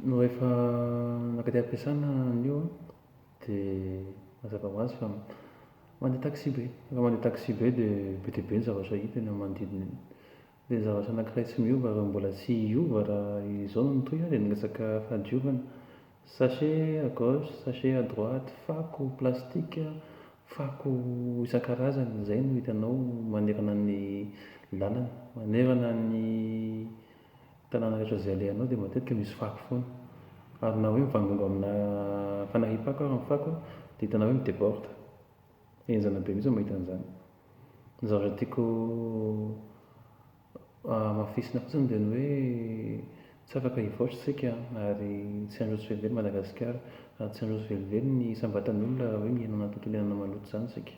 No rehefa nankaty am-piasana an'io a, dia mazava ho azy fa mandeha taxi be. Raha mandeha taxi be dia be dia be ny zavatra hita eny am'manodidina eny. Dia ny zavatra anankiray tsy miova raha mbola tsy hiova raha izao no toy dia ny resaka fahadiovana. Sachet à gauche, sachet à droite, fako plastika, fako isan-karazany, izay no hitanao manerana ny làlana, manerana ny tanàna rehetra izay alehanao dia matetika misy fako foana. Ary na hoe mivangongo amina fanahy-pako ary ny fako dia hitanao hoe mi-déborde. Henjana be mihitsy mahita an'izany. Ny zavatra tiako hamafisina fotsiny dia ny hoe tsy afaka hivoatra isika ary tsy handroso velively Madagasikara ary tsy handroso velively ny isam-batan'olona raha hoe miaina anaty tontolo iainana maloto izany isika.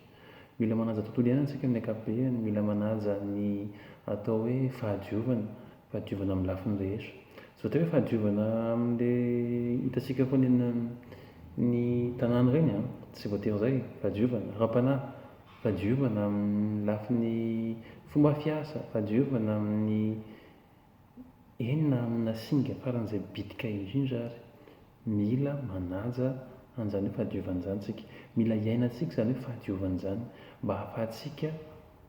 Mila manaja tontolo iainana isika amin'ny ankapobeny, mila manaja ny atao hoe fahadiovana, fahadiovana amin'ny lafiny rehetra. Tsy voatery hoe fahadiovana amin'ilay hitantsika foana eny ny tanàna ireny a, tsy voatery izay, fahadiovana ara-panahy, fahadiovana amin'ny lafiny fomba fiasa, fahadiovana amin'ny eny na aminà singa faran'izay bitika indrindra ary. Mila manaja an'izany hoe fahadiovana izany isika. Mila iainantsika izany hoe fahadiovana izany mba ahafahantsika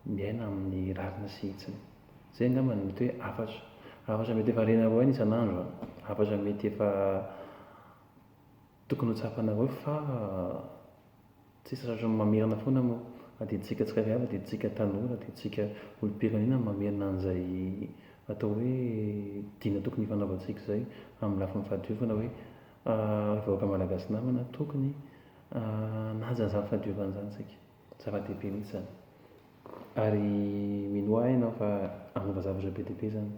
miaina amin'ny rariny sy hitsiny. Izay angamba no mety hoe hafatra. Hafatra mety efa renareo ihany isan'andro a, hafatra mety efa tokony ho tsapanareo fa tsisy sarotra mamerina foana moa. Adidintsika tsirairay avy, adidintsika tanora, adidintsika olom-pirenena ny mamerina an'izay atao hoe diana tokony hifanaovantsika izay amin'ny lafin'ny fahadiovana hoe vahoaka malagasy namana tokony hanaja an'izany fahadiovana izany isika. Zava-dehibe mihitsy izany. Ary mino ahy ianao fa hanova zavatra be dia be izany.